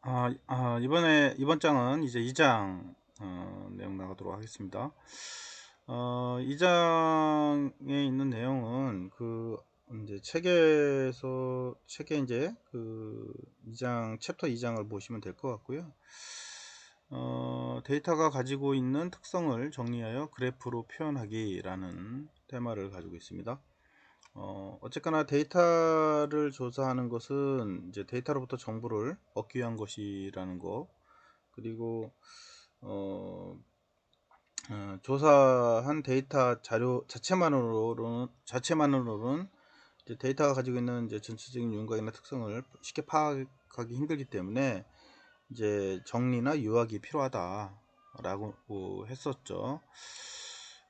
이번 장은 이제 2장 내용 나가도록 하겠습니다. 2장에 있는 내용은 이제 책에 이제 2장 챕터 2장을 보시면 될 것 같고요. 데이터가 가지고 있는 특성을 정리하여 그래프로 표현하기라는 테마를 가지고 있습니다. 어쨌거나 데이터를 조사하는 것은 이제 데이터로부터 정보를 얻기 위한 것이라는 거, 그리고 조사한 데이터 자료 자체만으로는 이제 데이터가 가지고 있는 이제 전체적인 윤곽이나 특성을 쉽게 파악하기 힘들기 때문에 이제 정리나 요약이 필요하다라고 했었죠.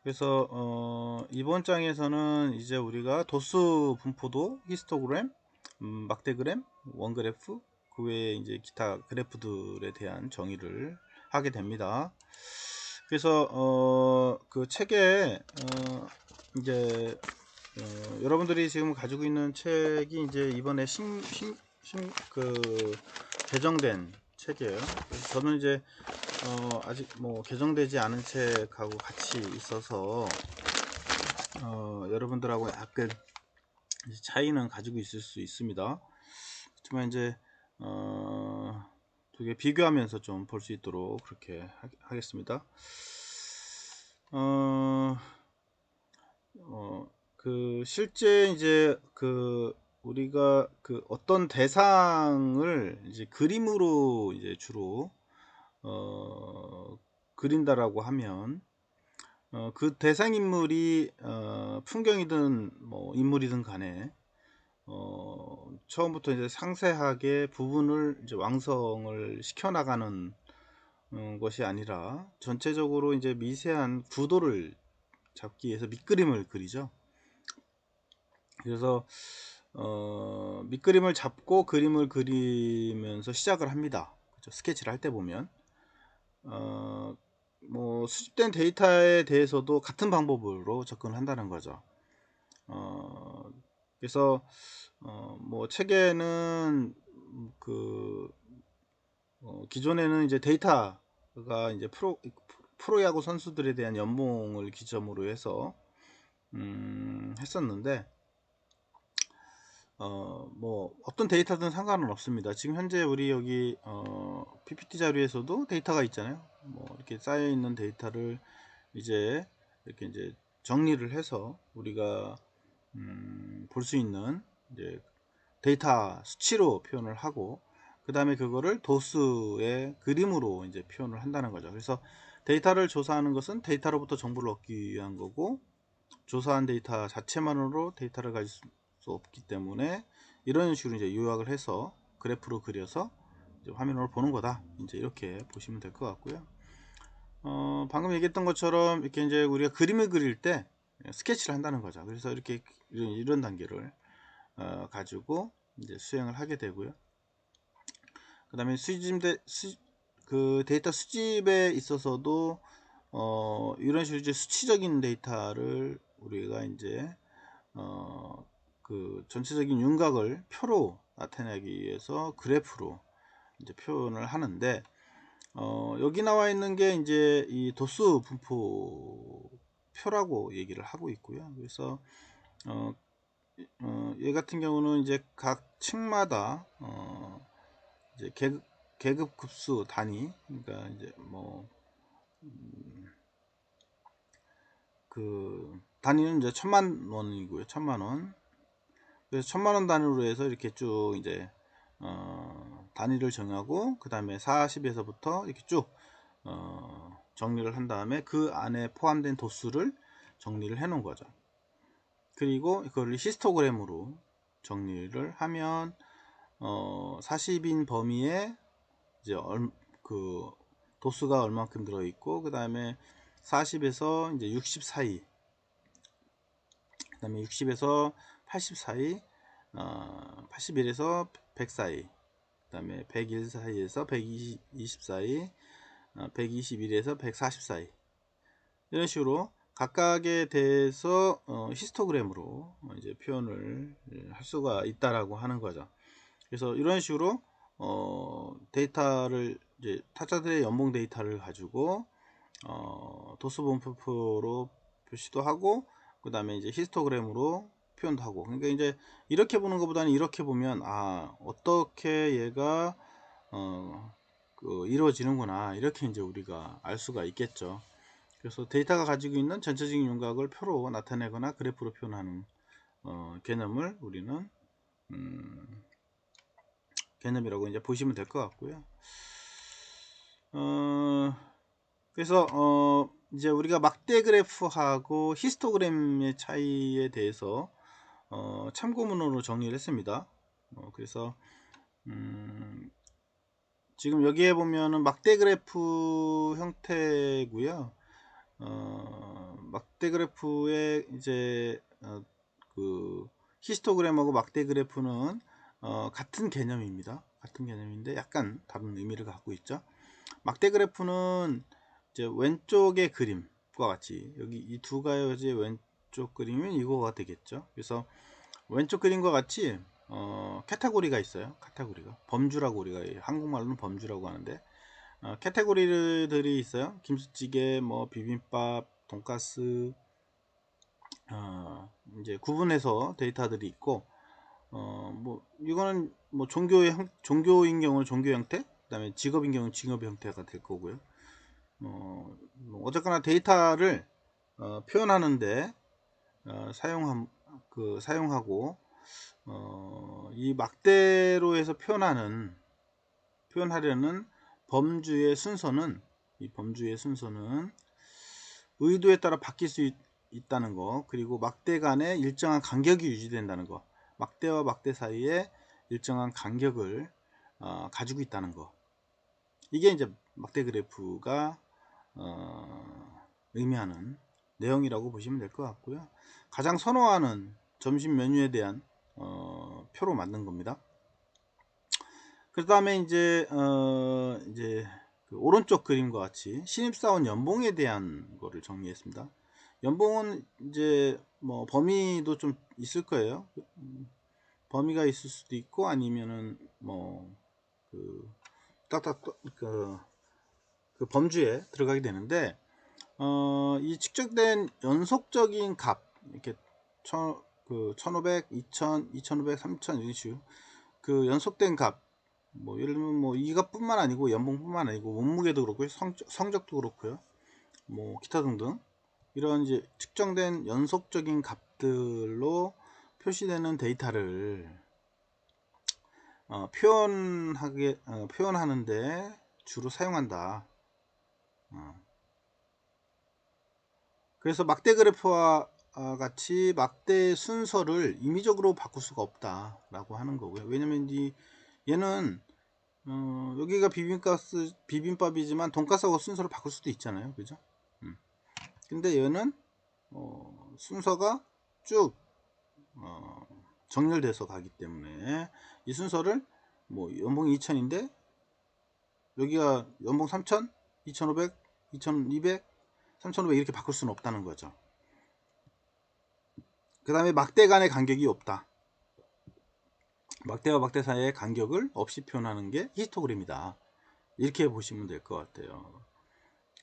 그래서 이번 장에서는 이제 우리가 도수 분포도, 히스토그램, 막대그램, 원그래프, 그 외에 이제 기타 그래프들에 대한 정의를 하게 됩니다. 그래서 그 책에 이제 여러분들이 지금 가지고 있는 책이 이제 이번에 개정된 책이에요. 그래서 저는 이제 아직 뭐 개정되지 않은 책하고 같이 있어서 여러분들하고 약간 차이는 가지고 있을 수 있습니다. 하지만 이제 두 개 비교하면서 좀 볼 수 있도록 그렇게 하겠습니다. 실제 이제 우리가 어떤 대상을 이제 그림으로 이제 주로 그린다라고 하면 그 대상 인물이 풍경이든 뭐 인물이든 간에 처음부터 이제 상세하게 부분을 이제 왕성을 시켜 나가는 것이 아니라 전체적으로 이제 미세한 구도를 잡기 위해서 밑그림을 그리죠. 그래서 밑그림을 잡고 그림을 그리면서 시작을 합니다. 그렇죠? 스케치를 할 때 보면 뭐 수집된 데이터에 대해서도 같은 방법으로 접근을 한다는 거죠. 그래서 뭐 책에는 기존에는 이제 데이터가 이제 프로야구 선수들에 대한 연봉을 기점으로 해서 했었는데 뭐 어떤 데이터든 상관은 없습니다. 지금 현재 우리 여기 PPT 자료에서도 데이터가 있잖아요. 뭐 이렇게 쌓여 있는 데이터를 이제 이렇게 이제 정리를 해서 우리가 볼 수 있는 이제 데이터 수치로 표현을 하고, 그 다음에 그거를 도수의 그림으로 이제 표현을 한다는 거죠. 그래서 데이터를 조사하는 것은 데이터로부터 정보를 얻기 위한 거고, 조사한 데이터 자체만으로 데이터를 가질 수 없기 때문에 이런 식으로 이제 요약을 해서 그래프로 그려서 이제 화면으로 보는 거다, 이제 이렇게 보시면 될 것 같고요. 방금 얘기했던 것처럼 이렇게 이제 우리가 그림을 그릴 때 스케치를 한다는 거죠. 그래서 이렇게 이런 단계를 가지고 이제 수행을 하게 되고요. 그 다음에 데이터 수집에 있어서도 이런 식으로 이제 수치적인 데이터를 우리가 이제 전체적인 윤곽을 표로 나타내기 위해서 그래프로 이제 표현을 하는데, 여기 나와 있는 게 이제 이 도수 분포 표라고 얘기를 하고 있고요. 그래서 얘 같은 경우는 이제 각 층마다 이제 계급 급수 단위, 그러니까 이제 뭐 단위는 이제 1000만원이고요. 1000만원. 그래서 1000만원 단위로 해서 이렇게 쭉 이제 단위를 정하고, 그 다음에 40에서부터 이렇게 쭉 정리를 한 다음에 그 안에 포함된 도수를 정리를 해 놓은 거죠. 그리고 그걸 히스토그램으로 정리를 하면 40인 범위에 이제 도수가 얼만큼 들어있고, 그 다음에 40에서 이제 60 사이, 그 다음에 60에서 80 사이, 81에서 100 사이, 그 다음에 101 사이에서 120 사이, 121에서 140 사이, 이런 식으로 각각에 대해서 히스토그램으로 이제 표현을 할 수가 있다라고 하는 거죠. 그래서 이런 식으로 데이터를 이제 타자들의 연봉 데이터를 가지고 도수분포로 표시도 하고, 그 다음에 이제 히스토그램으로 표현도 하고. 그러니까 이제 이렇게 보는 것보다는 이렇게 보면 어떻게 얘가 이루어지는구나, 이렇게 이제 우리가 알 수가 있겠죠. 그래서 데이터가 가지고 있는 전체적인 윤곽을 표로 나타내거나 그래프로 표현하는 개념을 우리는 개념이라고 이제 보시면 될 것 같고요. 그래서 이제 우리가 막대 그래프하고 히스토그램의 차이에 대해서 참고문으로 정리를 했습니다. 그래서 지금 여기에 보면은 막대 그래프 형태고요. 막대 그래프의 이제 그 히스토그램하고 막대 그래프는 같은 개념입니다. 같은 개념인데 약간 다른 의미를 갖고 있죠. 막대 그래프는 이제 왼쪽의 그림과 같이, 여기 이 두 가지의 왼쪽 그림은 이거가 되겠죠. 그래서 왼쪽 그림과 같이 카테고리가 있어요. 카테고리가 범주라고, 우리가 한국말로는 범주라고 하는데, 카테고리들이 있어요. 김치찌개, 뭐 비빔밥, 돈가스, 이제 구분해서 데이터들이 있고, 뭐 이거는 뭐 종교인 경우는 종교 형태, 그다음에 직업인 경우는 직업 형태가 될 거고요. 어쨌거나 데이터를 표현하는데 사용하고, 이 막대로 해서 표현하려는 범주의 순서는, 이 범주의 순서는 의도에 따라 바뀔 수 있다는 거, 그리고 막대 간에 일정한 간격이 유지된다는 거, 막대와 막대 사이에 일정한 간격을 가지고 있다는 거, 이게 이제 막대 그래프가 의미하는 내용이라고 보시면 될 것 같고요. 가장 선호하는 점심 메뉴에 대한 표로 만든 겁니다. 그 다음에 이제 그 오른쪽 그림과 같이 신입사원 연봉에 대한 거를 정리했습니다. 연봉은 이제 뭐 범위도 좀 있을 거예요. 범위가 있을 수도 있고, 아니면은 뭐그 딱딱 그 범주에 들어가게 되는데, 이 측정된 연속적인 값, 이렇게 1500, 2000, 2500, 3000 이런 식으로 그 연속된 값, 뭐 예를 들면 뭐 이 값뿐만 아니고 연봉뿐만 아니고 몸무게도 그렇고요, 성적도 그렇고요, 뭐 기타 등등 이런 이제 측정된 연속적인 값들로 표시되는 데이터를 표현하는데 주로 사용한다. 그래서 막대 그래프와 같이 막대 순서를 임의적으로 바꿀 수가 없다 라고 하는 거고요. 왜냐면 얘는 여기가 비빔밥이지만 돈가스하고 순서를 바꿀 수도 있잖아요, 그죠? 근데 얘는 순서가 쭉 정렬돼서 가기 때문에 이 순서를, 뭐 연봉이 2000인데 여기가 연봉 3000, 2500, 2200, 3500 이렇게 바꿀 수는 없다는 거죠. 그 다음에 막대 간의 간격이 없다. 막대와 막대 사이의 간격을 없이 표현하는 게 히스토그램이다. 이렇게 보시면 될 것 같아요.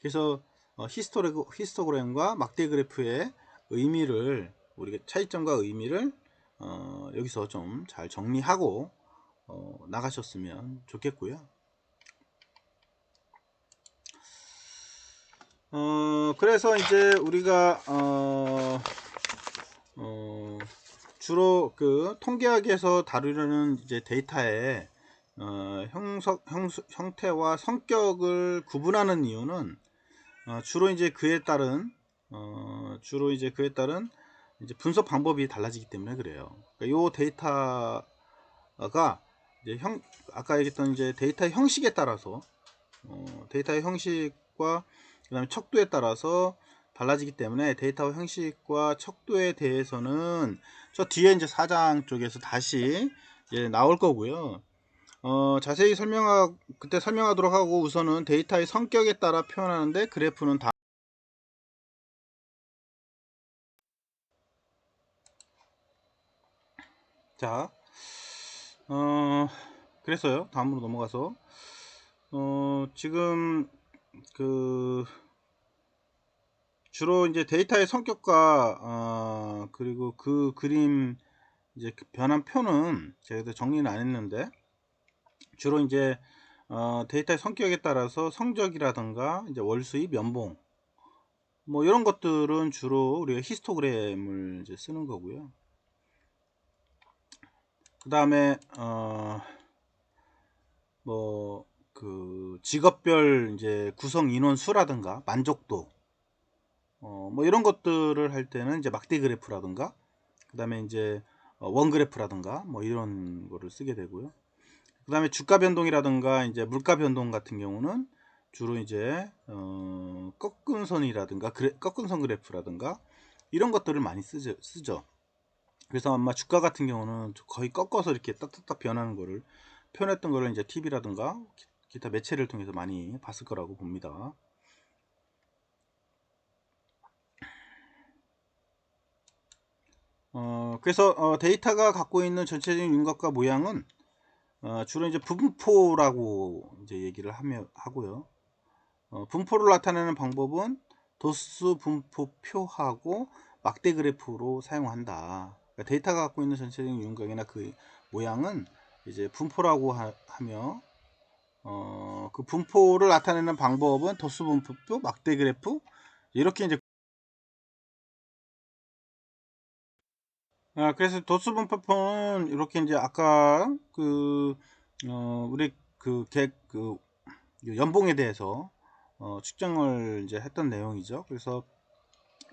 그래서 히스토그램과 막대 그래프의 의미를, 우리가 차이점과 의미를 여기서 좀 잘 정리하고 나가셨으면 좋겠고요. 그래서 이제 우리가 주로 그 통계학에서 다루려는 이제 데이터의 형태와 성격을 구분하는 이유는 주로 이제 그에 따른 이제 분석 방법이 달라지기 때문에 그래요. 그러니까 요 데이터가 이제 아까 얘기했던 이제 데이터의 형식에 따라서 데이터의 형식과 그다음에 척도에 따라서 달라지기 때문에, 데이터 형식과 척도에 대해서는 저 뒤에 이제 4장 쪽에서 다시 이제 나올 거고요. 자세히 그때 설명하도록 하고, 우선은 데이터의 성격에 따라 표현하는데 그래프는 다. 자, 그래서요. 다음으로 넘어가서 지금 그 주로 이제 데이터의 성격과 그리고 그 그림 이제 그 변환 표는 제가 정리는 안 했는데, 주로 이제 데이터의 성격에 따라서 성적이라든가 이제 월수입, 연봉 뭐 이런 것들은 주로 우리가 히스토그램을 이제 쓰는 거고요. 그 다음에 뭐 그 직업별 이제 구성 인원 수라든가 만족도 뭐 이런 것들을 할 때는 이제 막대 그래프라든가, 그 다음에 이제 원 그래프라든가 뭐 이런 거를 쓰게 되고요. 그 다음에 주가 변동이라든가 이제 물가 변동 같은 경우는 주로 이제 꺾은 선이라든가 꺾은 선 그래프라든가 이런 것들을 많이 쓰죠. 그래서 아마 주가 같은 경우는 거의 꺾어서 이렇게 딱딱딱 변하는 거를 표현했던 거를 이제 TV라든가 기타 매체를 통해서 많이 봤을 거라고 봅니다. 그래서 데이터가 갖고 있는 전체적인 윤곽과 모양은 주로 이제 분포라고 이제 얘기를 하고요. 분포를 나타내는 방법은 도수 분포표하고 막대 그래프로 사용한다. 그러니까 데이터가 갖고 있는 전체적인 윤곽이나 그 모양은 이제 분포라고 하며, 그 분포를 나타내는 방법은 도수 분포표, 막대 그래프 이렇게 이제 그래서 도수 분포표는 이렇게 이제 아까 우리 그 연봉에 대해서 측정을 이제 했던 내용이죠. 그래서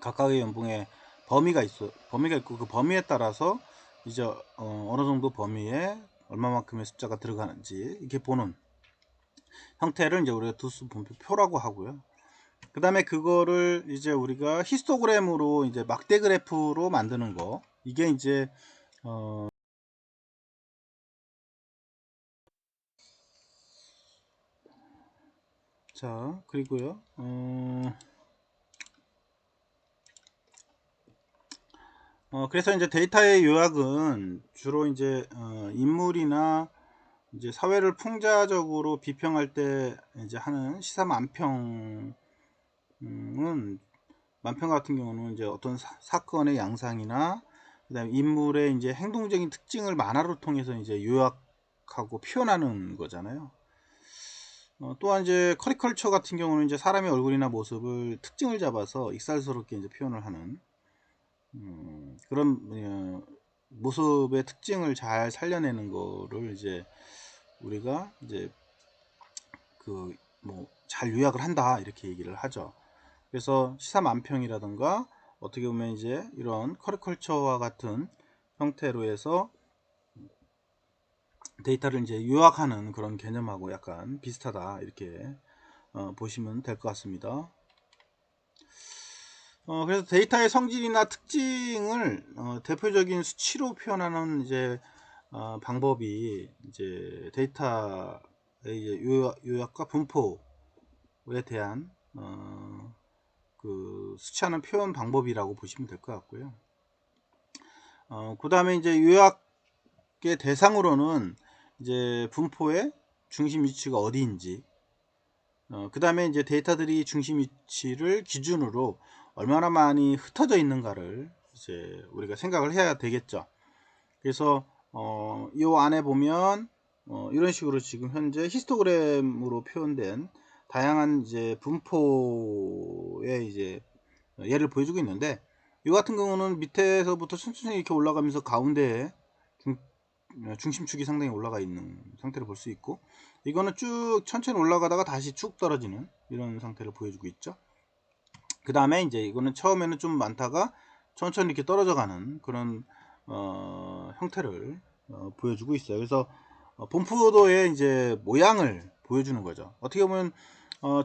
각각의 연봉에 범위가 있고 그 범위에 따라서 이제 어느 정도 범위에 얼마만큼의 숫자가 들어가는지 이렇게 보는 형태를 이제 우리가 두수 분포표라고 하고요. 그 다음에 그거를 이제 우리가 히스토그램으로 이제 막대 그래프로 만드는 거, 이게 이제 자 그리고요. 그래서 이제 데이터의 요약은 주로 이제 인물이나 이제 사회를 풍자적으로 비평할 때 이제 하는 시사 만평은, 만평 같은 경우는 이제 어떤 사건의 양상이나 그다음에 인물의 이제 행동적인 특징을 만화로 통해서 이제 요약하고 표현하는 거잖아요. 또한 이제 커리컬처 같은 경우는 이제 사람의 얼굴이나 모습을 특징을 잡아서 익살스럽게 이제 표현을 하는 그런 모습의 특징을 잘 살려내는 거를 이제 우리가 이제 그 뭐 잘 요약을 한다 이렇게 얘기를 하죠. 그래서 시사만평이라든가 어떻게 보면 이제 이런 커리컬처와 같은 형태로 해서 데이터를 이제 요약하는 그런 개념하고 약간 비슷하다 이렇게 보시면 될 것 같습니다. 그래서 데이터의 성질이나 특징을 대표적인 수치로 표현하는 이제 방법이 이제 데이터의 이제 요약과 분포에 대한 그 수치하는 표현 방법이라고 보시면 될 것 같고요. 그 다음에 이제 요약의 대상으로는 이제 분포의 중심 위치가 어디인지, 그 다음에 이제 데이터들이 중심 위치를 기준으로 얼마나 많이 흩어져 있는가를 이제 우리가 생각을 해야 되겠죠. 그래서 이 안에 보면 이런 식으로 지금 현재 히스토그램으로 표현된 다양한 이제 분포의 이제 예를 보여주고 있는데, 이 같은 경우는 밑에서부터 천천히 이렇게 올라가면서 가운데에 중심축이 상당히 올라가 있는 상태를 볼 수 있고, 이거는 쭉 천천히 올라가다가 다시 쭉 떨어지는 이런 상태를 보여주고 있죠. 그 다음에 이제 이거는 처음에는 좀 많다가 천천히 이렇게 떨어져 가는 그런 형태를 보여주고 있어요. 그래서 분포도의 이제 모양을 보여주는 거죠. 어떻게 보면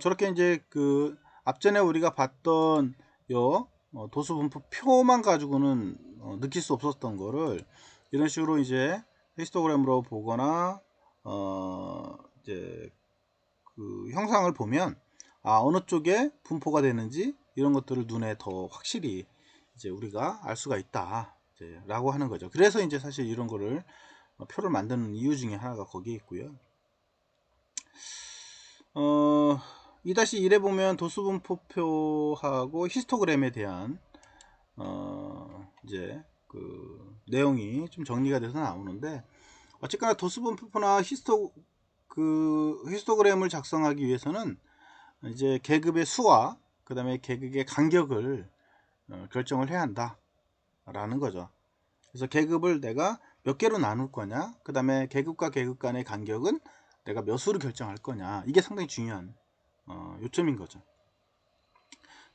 저렇게 이제 그 앞전에 우리가 봤던 요 도수 분포 표만 가지고는 느낄 수 없었던 거를 이런 식으로 이제 히스토그램으로 보거나 이제 그 형상을 보면 어느 쪽에 분포가 되는지 이런 것들을 눈에 더 확실히 이제 우리가 알 수가 있다 이제 라고 하는 거죠. 그래서 이제 사실 이런 거를 표를 만드는 이유 중에 하나가 거기에 있고요. 2-1에 보면 도수분포표하고 히스토그램에 대한 이제 그 내용이 좀 정리가 돼서 나오는데, 어쨌거나 도수분포나 히스토그램을 작성하기 위해서는 이제 계급의 수와 그 다음에 계급의 간격을 결정을 해야 한다 라는 거죠. 그래서 계급을 내가 몇 개로 나눌 거냐, 그 다음에 계급과 계급 간의 간격은 내가 몇 수로 결정할 거냐, 이게 상당히 중요한 요점인 거죠.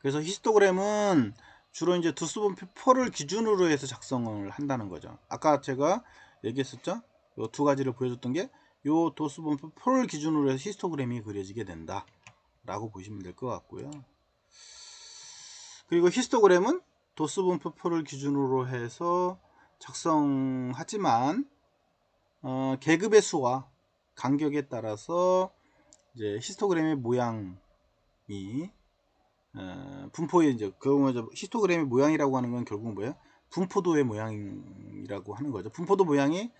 그래서 히스토그램은 주로 이제 도수분포를 기준으로 해서 작성을 한다는 거죠. 아까 제가 얘기했었죠. 요 두 가지를 보여줬던 게, 요 도수분포를 기준으로 해서 히스토그램이 그려지게 된다 라고 보시면 될 것 같고요. 그리고 히스토그램은 도수분포를 기준으로 해서 작성하지만 계급의 수와 간격에 따라서 이제 히스토그램의 모양이 분포의 이제 히스토그램의 모양이라고 하는 건 결국 뭐예요? 분포도의 모양이라고 하는 거죠. 분포도 모양이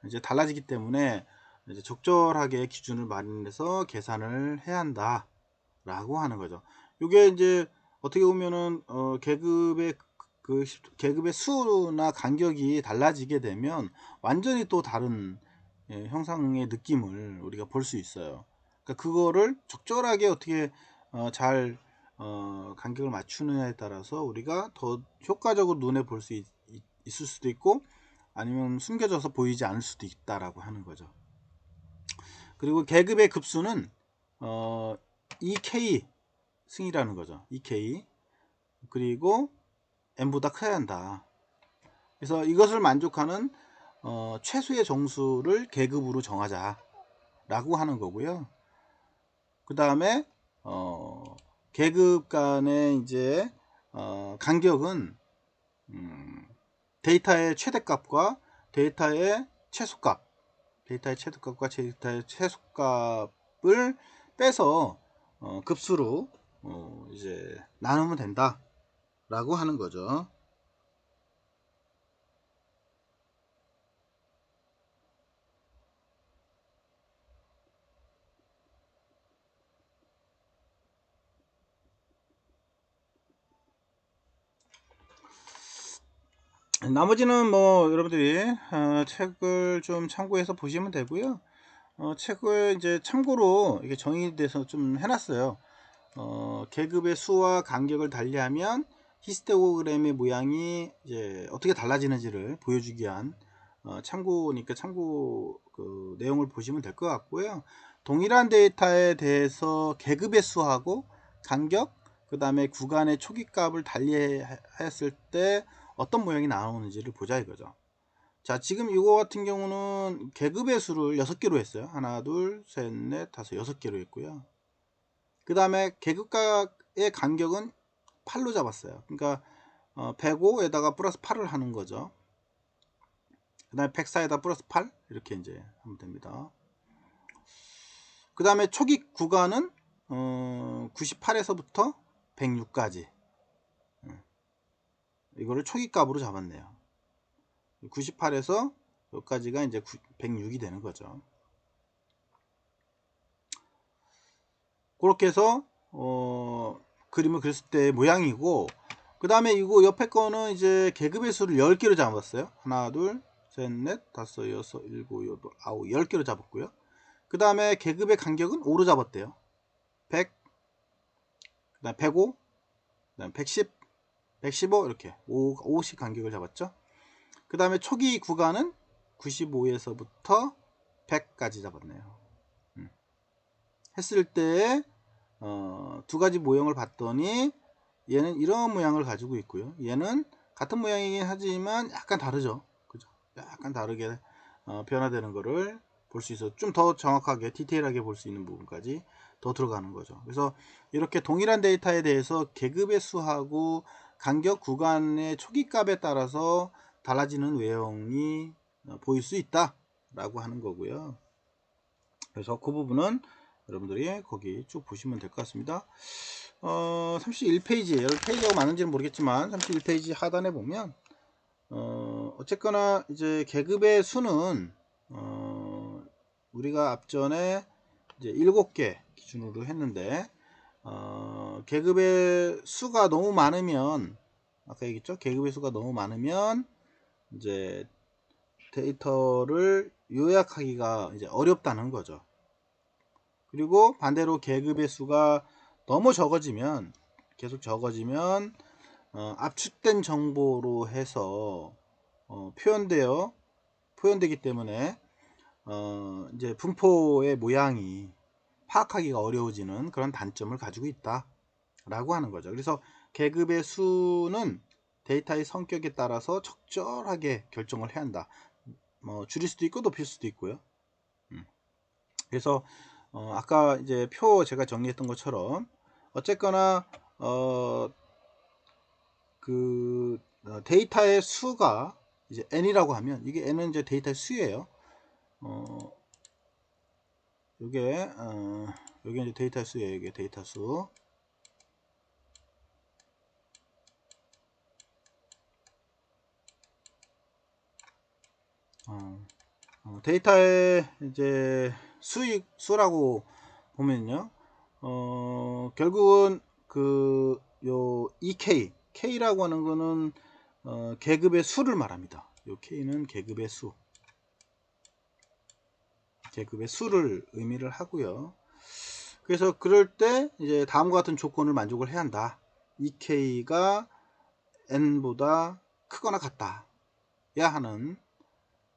이제 달라지기 때문에 이제 적절하게 기준을 마련해서 계산을 해야 한다라고 하는 거죠. 이게 이제 어떻게 보면은 계급의 수나 간격이 달라지게 되면 완전히 또 다른 형상의 느낌을 우리가 볼 수 있어요. 그러니까 그거를 적절하게 어떻게 잘 간격을 맞추느냐에 따라서 우리가 더 효과적으로 눈에 볼 수 있을 수도 있고, 아니면 숨겨져서 보이지 않을 수도 있다라고 하는 거죠. 그리고 계급의 급수는 2K 승이라는 거죠. 2K. 그리고 n보다 커야 한다. 그래서 이것을 만족하는 최소의 정수를 계급으로 정하자 라고 하는 거고요. 그 다음에 계급 간의 이제 간격은 데이터의 최대값과 데이터의 최소값, 데이터의 최소값을 빼서 급수로 이제 나누면 된다 라고 하는 거죠. 나머지는 뭐 여러분들이 책을 좀 참고해서 보시면 되고요. 책을 이제 참고로 이게 정의돼서 좀 해놨어요. 계급의 수와 간격을 달리하면 히스토그램의 모양이 이제 어떻게 달라지는지를 보여주기 위한 참고니까 참고 그 내용을 보시면 될 것 같고요. 동일한 데이터에 대해서 계급의 수하고 간격, 그 다음에 구간의 초기값을 달리했을 때 어떤 모양이 나오는지를 보자 이거죠. 자, 지금 이거 같은 경우는 계급의 수를 6개로 했어요. 하나, 둘, 셋, 넷, 다섯, 6개로 했고요. 그 다음에 계급과의 간격은 8로 잡았어요. 그러니까 105에다가 플러스 8을 하는 거죠. 그 다음에 104에다 플러스 8 이렇게 이제 하면 됩니다. 그 다음에 초기 구간은 98에서부터 106까지 이거를 초기 값으로 잡았네요. 98에서 여기까지가 이제 106이 되는 거죠. 그렇게 해서 그림을 그렸을 때 모양이고, 그 다음에 이거 옆에 거는 이제 계급의 수를 10개로 잡았어요. 하나, 둘, 셋, 넷, 다섯, 여섯, 일곱, 여덟, 아홉, 10개로 잡았고요. 그 다음에 계급의 간격은 5로 잡았대요. 100, 그 다음 105, 그 다음 110, 115 이렇게 5씩 간격을 잡았죠. 그 다음에 초기 구간은 95에서부터 100까지 잡았네요. 했을 때 두 가지 모형을 봤더니 얘는 이런 모양을 가지고 있고요. 얘는 같은 모양이긴 하지만 약간 다르죠. 그죠? 약간 다르게 변화되는 거를 볼 수 있어. 좀 더 정확하게 디테일하게 볼 수 있는 부분까지 더 들어가는 거죠. 그래서 이렇게 동일한 데이터에 대해서 계급의 수하고 간격 구간의 초기값에 따라서 달라지는 외형이 보일 수 있다 라고 하는 거고요. 그래서 그 부분은 여러분들이 거기 쭉 보시면 될 것 같습니다. 31페이지에요. 페이지가 많은지는 모르겠지만 31페이지 하단에 보면 어쨌거나 이제 계급의 수는 우리가 앞전에 이제 7개 기준으로 했는데 계급의 수가 너무 많으면, 아까 얘기했죠? 계급의 수가 너무 많으면 이제 데이터를 요약하기가 이제 어렵다는 거죠. 그리고 반대로 계급의 수가 너무 적어지면, 계속 적어지면 압축된 정보로 해서 표현되기 때문에 이제 분포의 모양이 파악하기가 어려워지는 그런 단점을 가지고 있다 라고 하는 거죠. 그래서 계급의 수는 데이터의 성격에 따라서 적절하게 결정을 해야 한다. 뭐 줄일 수도 있고 높일 수도 있고요. 그래서 아까 이제 표 제가 정리했던 것처럼 어쨌거나 데이터의 수가 이제 n이라고 하면, 이게 n은 이제 데이터의 수예요. 요게 이제 데이터 수예요. 이게 데이터 수. 데이터의 이제 수라고 보면요. 결국은 요 K라고 하는 거는 계급의 수를 말합니다. 요 K는 계급의 수를 의미를 하고요. 그래서 그럴 때 이제 다음과 같은 조건을 만족을 해야 한다. K가 n보다 크거나 같다야 하는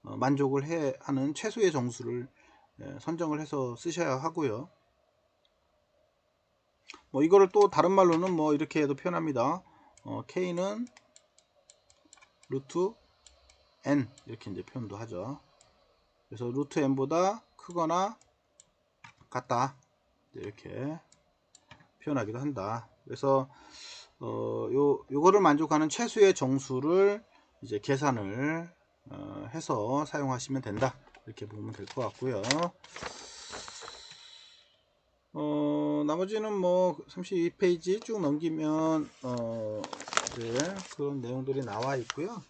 만족을 하는 최소의 정수를 선정을 해서 쓰셔야 하고요. 뭐 이거를 또 다른 말로는 뭐 이렇게 해도 표현합니다. K는 루트 n 이렇게 이제 표현도 하죠. 그래서 루트 n보다 크거나 같다 이렇게 표현하기도 한다. 그래서 요거를 만족하는 최소의 정수를 이제 계산을 해서 사용하시면 된다. 이렇게 보면 될 것 같고요. 나머지는 뭐 32페이지 쭉 넘기면 이제 그런 내용들이 나와 있고요.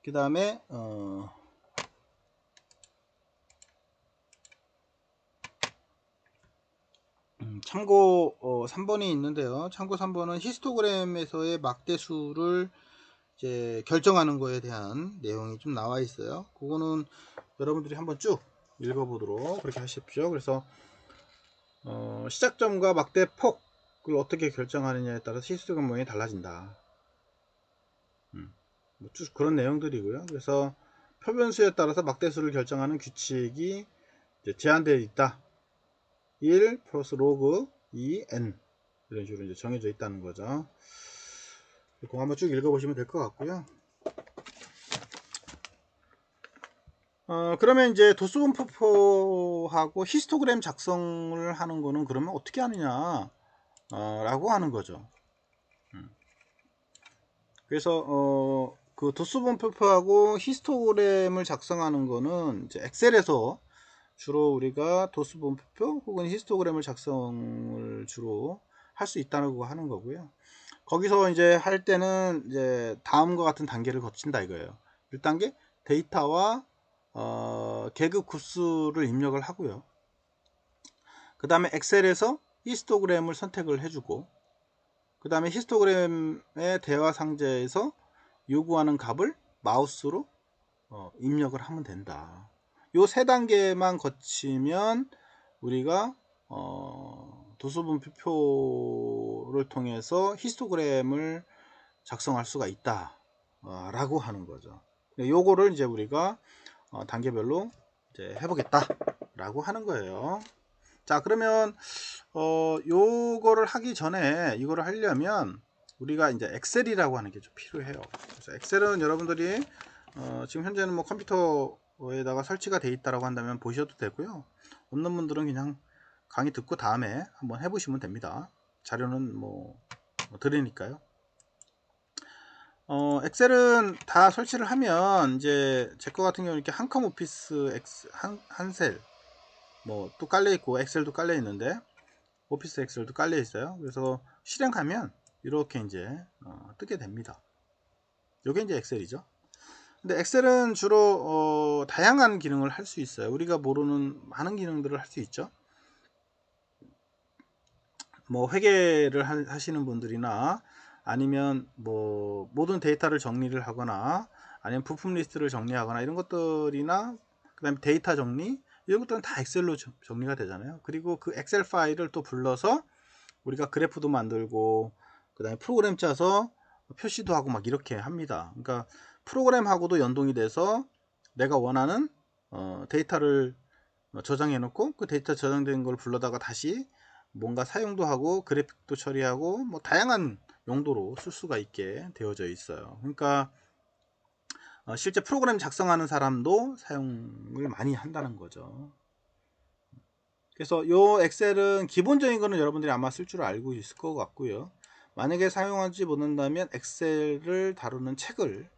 그 다음에 참고 3번이 있는데요. 참고 3번은 히스토그램에서의 막대수를 이제 결정하는 거에 대한 내용이 좀 나와 있어요. 그거는 여러분들이 한번 쭉 읽어보도록 그렇게 하십시오. 그래서 시작점과 막대폭을 어떻게 결정하느냐에 따라서 히스토그램 모양이 달라진다. 쭉 그런 내용들이고요. 그래서 표변수에 따라서 막대수를 결정하는 규칙이 제한되어 있다. 1 플러스 로그 2 n 이런 식으로 이제 정해져 있다는 거죠. 그거 한번 쭉 읽어보시면 될 것 같고요. 그러면 이제 도수분포하고 히스토그램 작성을 하는 거는 그러면 어떻게 하느냐 라고 하는 거죠. 그래서 그 도수분포하고 히스토그램을 작성하는 거는 이제 엑셀에서 주로 우리가 도수분포표 혹은 히스토그램을 작성을 주로 할 수 있다고 하는 거고요. 거기서 이제 할 때는 이제 다음과 같은 단계를 거친다 이거예요. 1단계 데이터와 계급 구수를 입력을 하고요. 그 다음에 엑셀에서 히스토그램을 선택을 해주고, 그 다음에 히스토그램의 대화 상자에서 요구하는 값을 마우스로 입력을 하면 된다. 요 세 단계만 거치면 우리가 도수분표를 통해서 히스토그램을 작성할 수가 있다 라고 하는 거죠. 요거를 이제 우리가 단계별로 이제 해보겠다 라고 하는 거예요. 자, 그러면 요거를 하기 전에 이거를 하려면 우리가 이제 엑셀이라고 하는 게 좀 필요해요. 그래서 엑셀은 여러분들이 지금 현재는 뭐 컴퓨터에다가 설치가 돼 있다라고 한다면 보셔도 되고요. 없는 분들은 그냥 강의 듣고 다음에 한번 해보시면 됩니다. 자료는 뭐 드리니까요. 엑셀은 다 설치를 하면 이제 제 거 같은 경우는 이렇게 한컴 오피스 한 셀 뭐 또 깔려 있고 엑셀도 깔려 있는데 오피스 엑셀도 깔려 있어요. 그래서 실행하면 이렇게 이제 뜨게 됩니다. 요게 이제 엑셀이죠. 근데 엑셀은 주로 다양한 기능을 할 수 있어요. 우리가 모르는 많은 기능들을 할 수 있죠. 뭐 회계를 하시는 분들이나 아니면 뭐 모든 데이터를 정리를 하거나 아니면 부품 리스트를 정리하거나 이런 것들이나 그다음에 데이터 정리 이런 것들은 다 엑셀로 정리가 되잖아요. 그리고 그 엑셀 파일을 또 불러서 우리가 그래프도 만들고 그다음에 프로그램 짜서 표시도 하고 막 이렇게 합니다. 그러니까 프로그램하고도 연동이 돼서 내가 원하는 데이터를 저장해 놓고 그 데이터 저장된 걸 불러다가 다시 뭔가 사용도 하고 그래픽도 처리하고 뭐 다양한 용도로 쓸 수가 있게 되어져 있어요. 그러니까 실제 프로그램 작성하는 사람도 사용을 많이 한다는 거죠. 그래서 요 엑셀은 기본적인 거는 여러분들이 아마 쓸 줄 알고 있을 것 같고요. 만약에 사용하지 못한다면 엑셀을 다루는 책을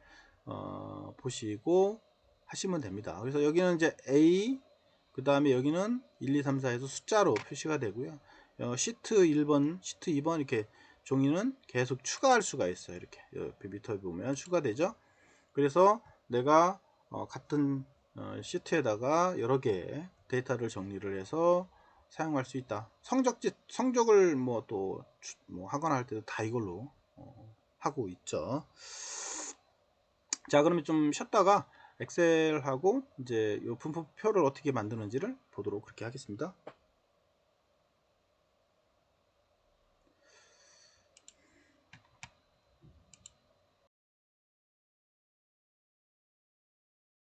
보시고 하시면 됩니다. 그래서 여기는 이제 A 그 다음에 여기는 1, 2, 3, 4에서 숫자로 표시가 되고요. 시트 1번, 시트 2번 이렇게 종이는 계속 추가할 수가 있어요. 이렇게 옆에 밑에 보면 추가되죠. 그래서 내가 같은 시트에다가 여러 개의 데이터를 정리를 해서 사용할 수 있다. 성적을 뭐 또 뭐 하거나 할 때도 다 이걸로 하고 있죠. 자, 그러면 좀 쉬었다가 엑셀하고 이제 요 분포표를 어떻게 만드는지를 보도록 그렇게 하겠습니다.